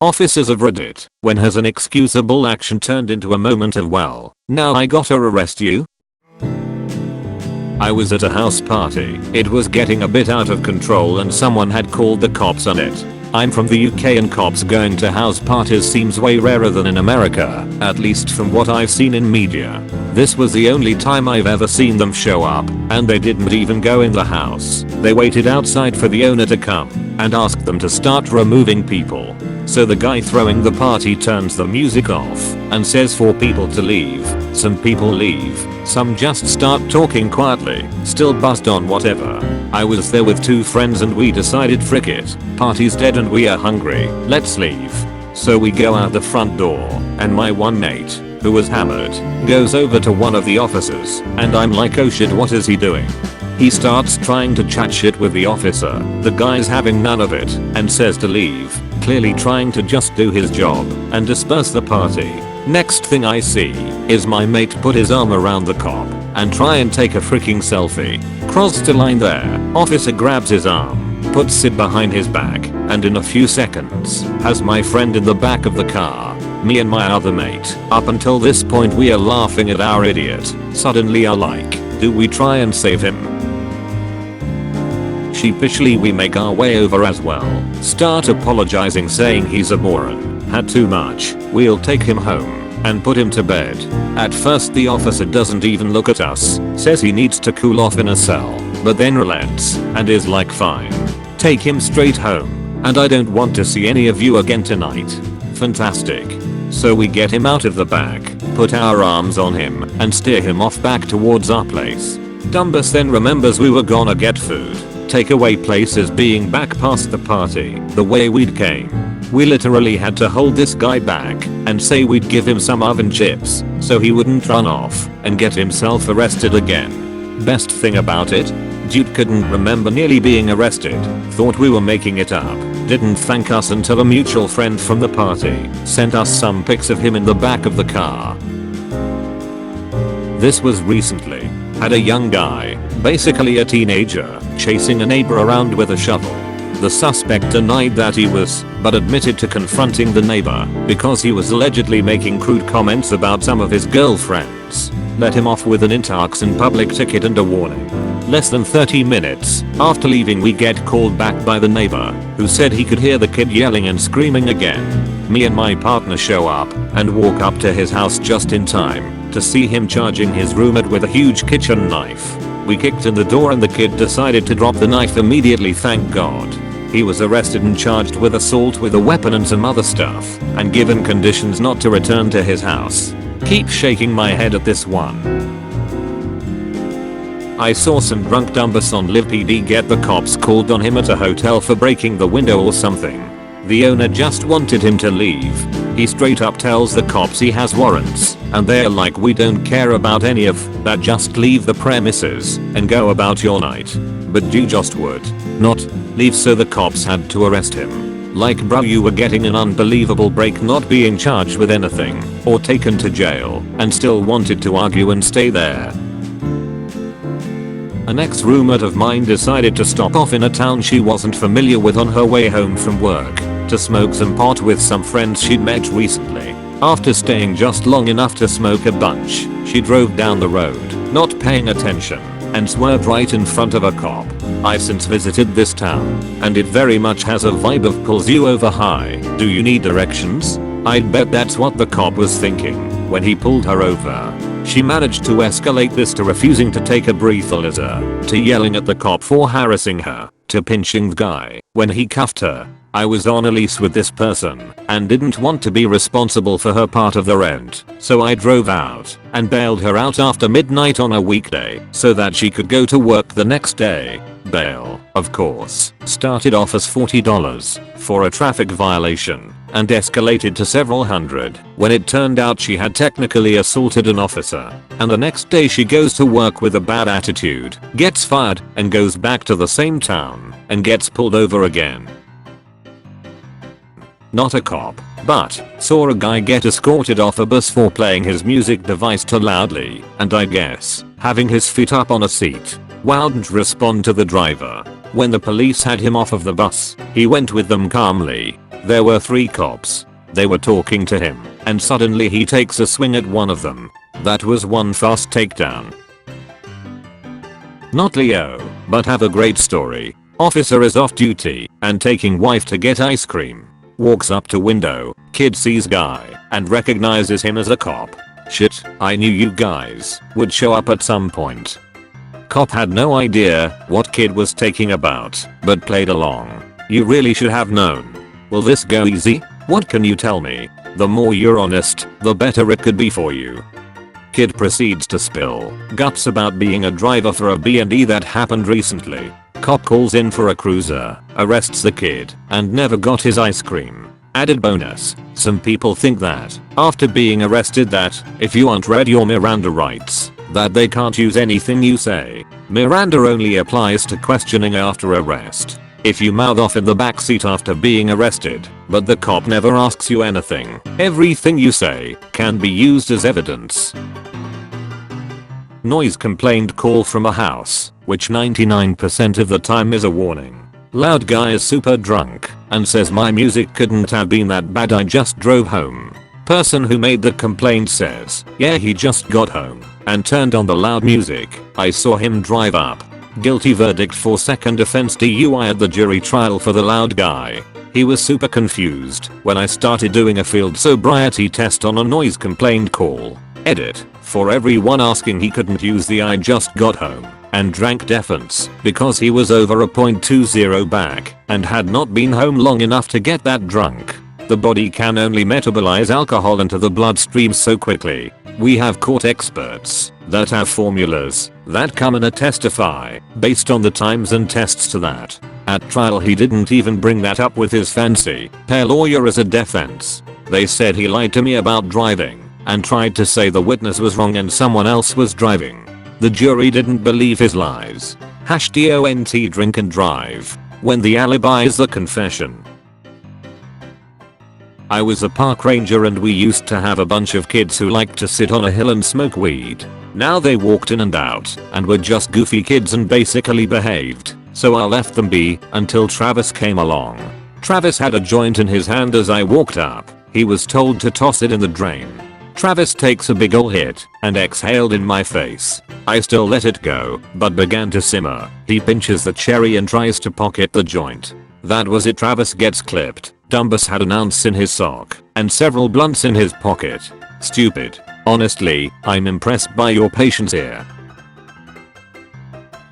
Officers of Reddit, when has an excusable action turned into a moment of well, now I gotta arrest you? I was at a house party. It was getting a bit out of control and someone had called the cops on it. I'm from the UK and cops going to house parties seems way rarer than in America, at least from what I've seen in media. This was the only time I've ever seen them show up, and they didn't even go in the house. They waited outside for the owner to come and ask them to start removing people. So the guy throwing the party turns the music off and says for people to leave. Some people leave, some just start talking quietly, still buzzed on whatever. I was there with 2 friends and we decided frick it, party's dead and we are hungry, let's leave. So we go out the front door, and my one mate, who was hammered, goes over to one of the officers, and I'm like oh shit what is he doing? He starts trying to chat shit with the officer, the guy's having none of it, and says to leave, clearly trying to just do his job and disperse the party. Next thing I see is my mate put his arm around the cop and try and take a freaking selfie. Crossed a line there, officer grabs his arm, puts it behind his back, and in a few seconds has my friend in the back of the car. Me and my other mate, up until this point we are laughing at our idiot, suddenly are like, do we try and save him? Sheepishly we make our way over as well, start apologizing saying he's a moron, had too much, we'll take him home and put him to bed. At first the officer doesn't even look at us, says he needs to cool off in a cell, but then relents and is like fine. Take him straight home, and I don't want to see any of you again tonight. Fantastic. So we get him out of the back, put our arms on him, and steer him off back towards our place. Dumbus then remembers we were gonna get food. Takeaway place is being back past the party, the way we'd came. We literally had to hold this guy back and say we'd give him some oven chips so he wouldn't run off and get himself arrested again. Best thing about it? Dude couldn't remember nearly being arrested, thought we were making it up, didn't thank us until a mutual friend from the party sent us some pics of him in the back of the car. This was recently. Had a young guy, basically a teenager, chasing a neighbor around with a shovel. The suspect denied that he was, but admitted to confronting the neighbor because he was allegedly making crude comments about some of his girlfriends. Let him off with an intox public ticket and a warning. Less than 30 minutes after leaving we get called back by the neighbor, who said he could hear the kid yelling and screaming again. Me and my partner show up and walk up to his house just in time to see him charging his roommate with a huge kitchen knife. We kicked in the door and the kid decided to drop the knife immediately, thank God. He was arrested and charged with assault with a weapon and some other stuff, and given conditions not to return to his house. Keep shaking my head at this one. I saw some drunk Dumbus on Live PD get the cops called on him at a hotel for breaking the window or something. The owner just wanted him to leave. He straight up tells the cops he has warrants, and they're like we don't care about any of that, just leave the premises and go about your night. But you just would not leave, so the cops had to arrest him. Like bro, you were getting an unbelievable break not being charged with anything or taken to jail and still wanted to argue and stay there. An ex-roommate of mine decided to stop off in a town she wasn't familiar with on her way home from work to smoke some pot with some friends she'd met recently. After staying just long enough to smoke a bunch, she drove down the road, not paying attention, and swerved right in front of a cop. I've since visited this town, and it very much has a vibe of pulls you over high, do you need directions? I'd bet that's what the cop was thinking when he pulled her over. She managed to escalate this to refusing to take a breathalyzer, to yelling at the cop for harassing her, to pinching the guy when he cuffed her. I was on a lease with this person and didn't want to be responsible for her part of the rent, so I drove out and bailed her out after midnight on a weekday so that she could go to work the next day. Bail, of course, started off as $40 for a traffic violation and escalated to several hundred when it turned out she had technically assaulted an officer, and the next day she goes to work with a bad attitude, gets fired, and goes back to the same town and gets pulled over again. Not a cop, but saw a guy get escorted off a bus for playing his music device too loudly, and I guess having his feet up on a seat. Wouldn't respond to the driver. When the police had him off of the bus, he went with them calmly, There were 3 cops. They were talking to him, and suddenly he takes a swing at one of them. That was one fast takedown. Not Leo, but have a great story. Officer is off duty and taking wife to get ice cream. Walks up to window, kid sees guy and recognizes him as a cop. Shit, I knew you guys would show up at some point. Cop had no idea what kid was taking about, but played along. You really should have known. Will this go easy? What can you tell me? The more you're honest, the better it could be for you. Kid proceeds to spill guts about being a driver for a B&E that happened recently. Cop calls in for a cruiser, arrests the kid, and never got his ice cream. Added bonus, some people think that, after being arrested that, if you aren't read your Miranda rights, that they can't use anything you say. Miranda only applies to questioning after arrest. If you mouth off in the backseat after being arrested, but the cop never asks you anything, everything you say can be used as evidence. Noise complaint call from a house, which 99% of the time is a warning. Loud guy is super drunk and says my music couldn't have been that bad, I just drove home. Person who made the complaint says, yeah, he just got home and turned on the loud music. I saw him drive up. Guilty verdict for second offense DUI at the jury trial for the loud guy. He was super confused when I started doing a field sobriety test on a noise complaint call. Edit. For everyone asking, he couldn't use the I just got home and drank defense because he was over a .20 back and had not been home long enough to get that drunk. The body can only metabolize alcohol into the bloodstream so quickly. We have court experts that have formulas that come in and testify based on the times and tests to that. At trial he didn't even bring that up with his fancy pair lawyer as a defense. They said he lied to me about driving and tried to say the witness was wrong and someone else was driving. The jury didn't believe his lies. #DONT drink and drive when the alibi is the confession. I was a park ranger and we used to have a bunch of kids who liked to sit on a hill and smoke weed. Now they walked in and out and were just goofy kids and basically behaved, so I left them be until Travis came along. Travis had a joint in his hand as I walked up. He was told to toss it in the drain. Travis takes a big ol' hit and exhaled in my face. I still let it go, but began to simmer. He pinches the cherry and tries to pocket the joint. That was it. Travis gets clipped. Dumbus had an ounce in his sock and several blunts in his pocket. Stupid. Honestly, I'm impressed by your patience here.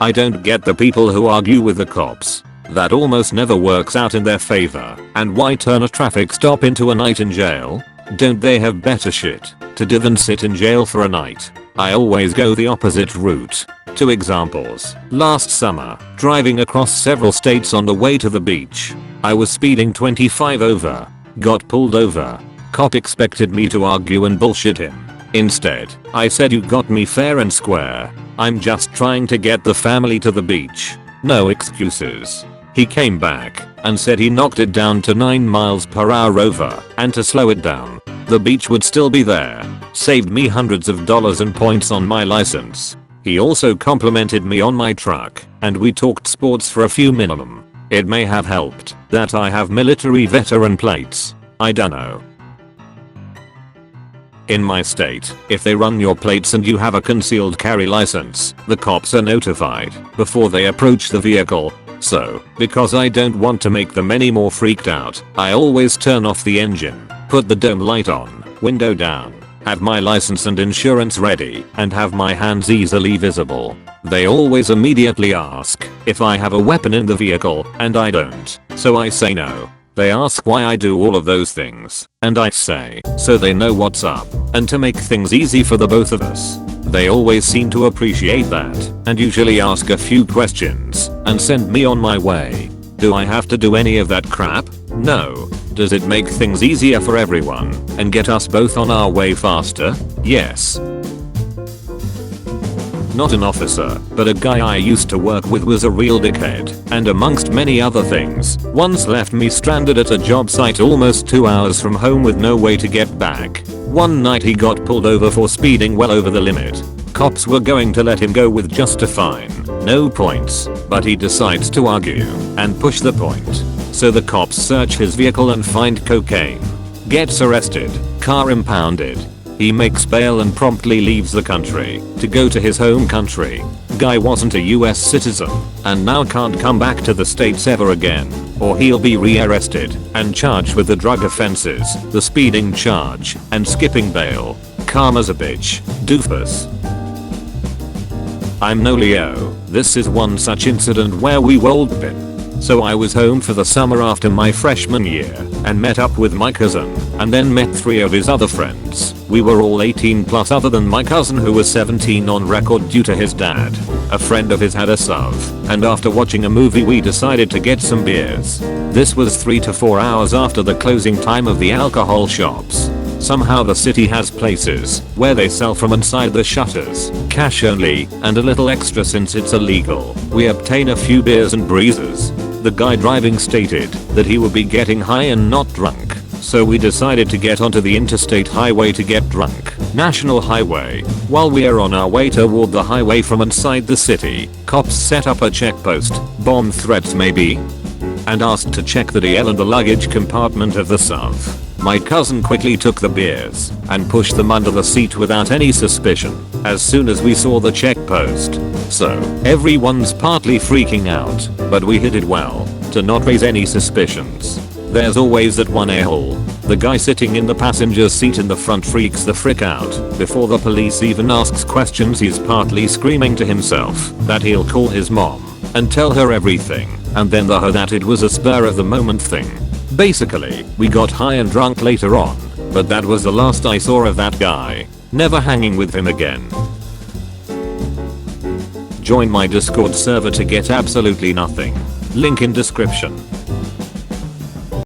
I don't get the people who argue with the cops. That almost never works out in their favor. And why turn a traffic stop into a night in jail? Don't they have better shit to do than sit in jail for a night? I always go the opposite route. 2 examples. Last summer, driving across several states on the way to the beach. I was speeding 25 over. Got pulled over. Cop expected me to argue and bullshit him. Instead, I said, you got me fair and square. I'm just trying to get the family to the beach. No excuses. He came back and said he knocked it down to 9 miles per hour over and to slow it down. The beach would still be there. Saved me hundreds of dollars and points on my license. He also complimented me on my truck and we talked sports for a few minimum. It may have helped that I have military veteran plates. I dunno. In my state, if they run your plates and you have a concealed carry license, the cops are notified before they approach the vehicle. So, because I don't want to make them any more freaked out, I always turn off the engine, put the dome light on, window down, have my license and insurance ready, and have my hands easily visible. They always immediately ask if I have a weapon in the vehicle, and I don't, so I say no. They ask why I do all of those things, and I say, so they know what's up, and to make things easy for the both of us. They always seem to appreciate that, and usually ask a few questions, and send me on my way. Do I have to do any of that crap? No. Does it make things easier for everyone, and get us both on our way faster? Yes. Not an officer, but a guy I used to work with was a real dickhead, and amongst many other things, once left me stranded at a job site almost 2 hours from home with no way to get back. One night he got pulled over for speeding well over the limit. Cops were going to let him go with just a fine, no points, but he decides to argue and push the point. So the cops search his vehicle and find cocaine. Gets arrested, car impounded. He makes bail and promptly leaves the country to go to his home country. Guy wasn't a US citizen and now can't come back to the States ever again, or he'll be re-arrested and charged with the drug offenses, the speeding charge, and skipping bail. Karma's a bitch, doofus. I'm no Leo. This is one such incident where we rolled been. So I was home for the summer after my freshman year and met up with my cousin and then met 3 of his other friends. We were all 18 plus other than my cousin who was 17 on record due to his dad. A friend of his had a SUV, and after watching a movie we decided to get some beers. This was 3 to 4 hours after the closing time of the alcohol shops. Somehow the city has places where they sell from inside the shutters, cash only, and a little extra since it's illegal. We obtain a few beers and breezes. The guy driving stated that he would be getting high and not drunk, so we decided to get onto the interstate highway to get drunk. National highway. While we are on our way toward the highway from inside the city, cops set up a checkpost, bomb threats maybe, and asked to check the DL and the luggage compartment of the SUV. My cousin quickly took the beers and pushed them under the seat without any suspicion as soon as we saw the checkpost. So, everyone's partly freaking out, but we hid it well to not raise any suspicions. There's always that one a-hole. The guy sitting in the passenger seat in the front freaks the frick out. Before the police even asks questions, he's partly screaming to himself that he'll call his mom and tell her everything, and then her that it was a spur of the moment thing. Basically, we got high and drunk later on, but that was the last I saw of that guy. Never hanging with him again. Join my Discord server to get absolutely nothing. Link in description.